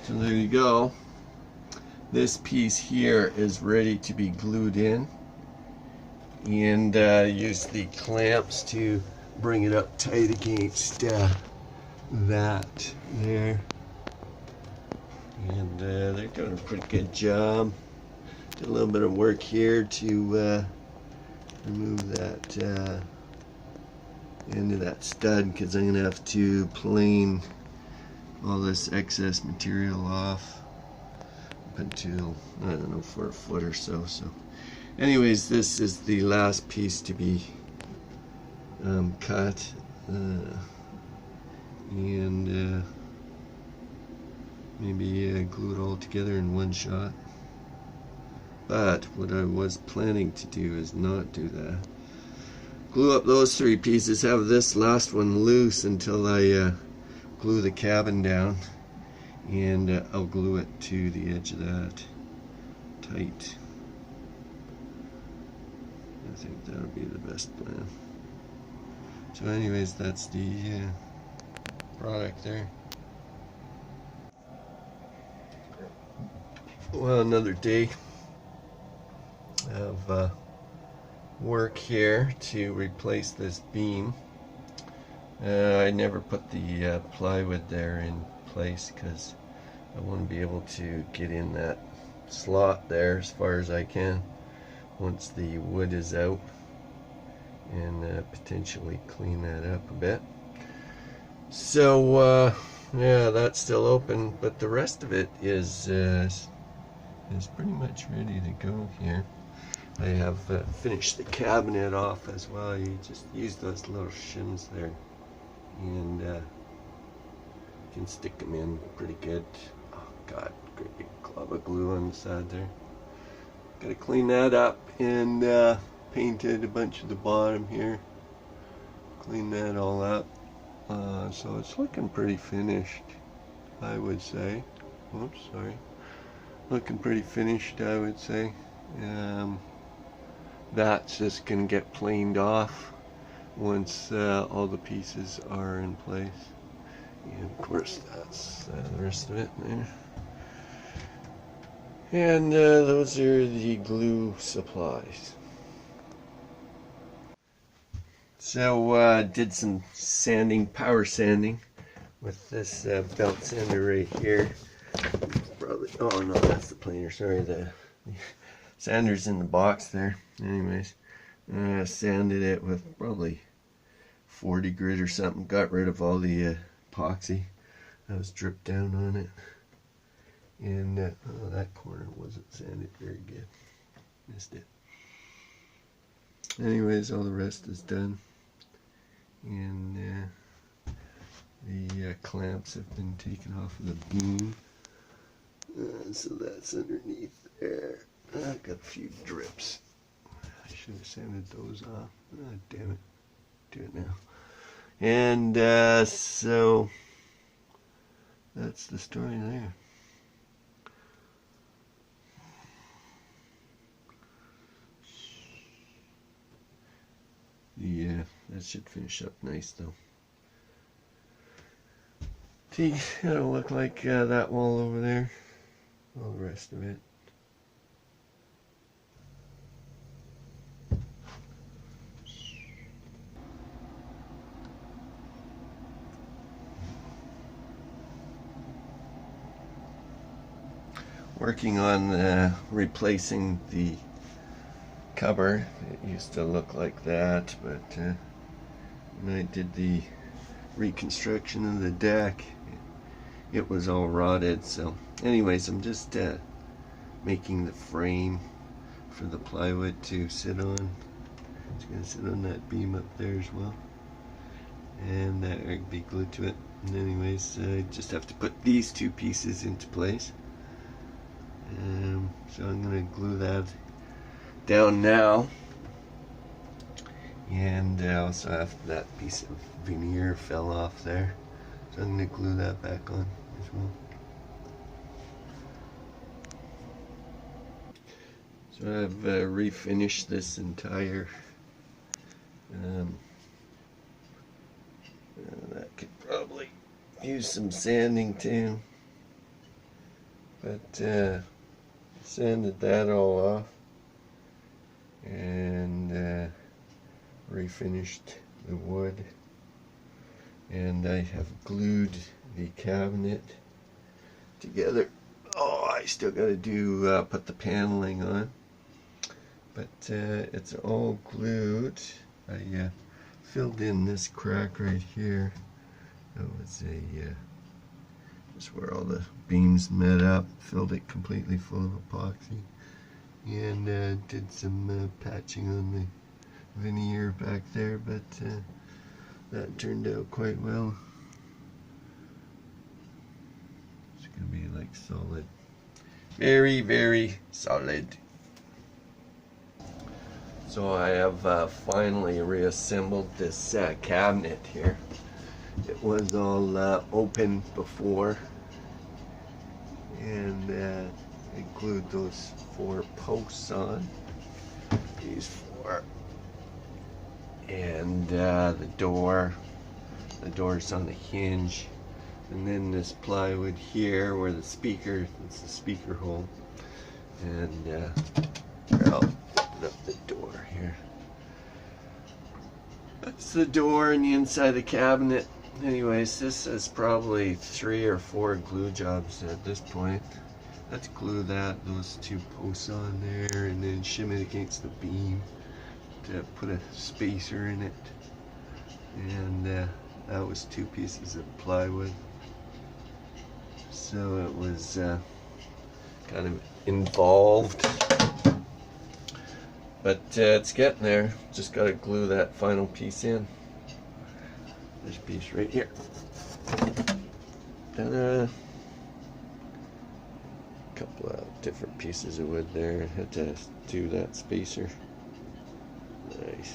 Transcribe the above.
So there you go. This piece here is ready to be glued in, and use the clamps to bring it up tight against that there. And they're doing a pretty good job. Did a little bit of work here to remove that end of that stud, because I'm gonna have to plane all this excess material off up until, I don't know, for a foot or so. So anyways, this is the last piece to be cut, and maybe glue it all together in one shot. But what I was planning to do is not do that. Glue up those three pieces, have this last one loose until I glue the cabin down, and I'll glue it to the edge of that tight. I think that'll be the best plan. So anyways, that's the product there. Well, another day of work here to replace this beam. I never put the plywood there in place because I want to be able to get in that slot there as far as I can once the wood is out, and potentially clean that up a bit. So yeah, that's still open, but the rest of it is pretty much ready to go here. I have finished the cabinet off as well. You just use those little shims there, and you can stick them in pretty good. Oh god, great big glob of glue on the side there. Gotta clean that up, and painted a bunch of the bottom here. Clean that all up. So it's looking pretty finished, I would say. Oops, sorry. Looking pretty finished, I would say. That's just going to get planed off once all the pieces are in place. And of course, that's the rest of it there. And those are the glue supplies. So did some sanding, power sanding with this belt sander right here. Probably, oh no, that's the planer, sorry, the sander's in the box there. Anyways, sanded it with probably 40 grit or something, got rid of all the epoxy that was dripped down on it. And oh, that corner wasn't sanded very good, missed it. Anyways, all the rest is done, and the clamps have been taken off of the beam, so that's underneath there. I've got a few drips. I should have sanded those off. Oh, damn it. Do it now. And so that's the story there. Yeah, that should finish up nice though. See, it'll look like that wall over there. All the rest of it. Working on replacing the cover. It used to look like that, but when I did the reconstruction of the deck, it was all rotted. So anyways, I'm just making the frame for the plywood to sit on. It's going to sit on that beam up there as well, and that would be glued to it. And anyways, I just have to put these two pieces into place. So I'm going to glue that down now, and I also have that piece of veneer fell off there, so I'm going to glue that back on as well. So I've refinished this entire that could probably use some sanding too. But sanded that all off and refinished the wood, and I have glued the cabinet together. Oh, I still gotta do put the paneling on, but it's all glued. I filled in this crack right here. That was just where all the beams met up. Filled it completely full of epoxy, and did some patching on the veneer back there, but that turned out quite well. It's gonna be like solid, very, very solid. So I have finally reassembled this cabinet here. It was all open before, and I glued those 4 posts on. These 4. And the door's on a hinge, and then this plywood here where the speaker, it's the speaker hole, and I'll open up the door here. That's the door and the inside of the cabinet. Anyways, this is probably 3 or 4 glue jobs at this point. Let's glue those 2 posts on there, and then shim it against the beam to put a spacer in it, and that was 2 pieces of plywood, so it was kind of involved, but it's getting there. Just got to glue that final piece in. This piece right here. Ta-da! Couple of different pieces of wood there. Had to do that spacer. Nice.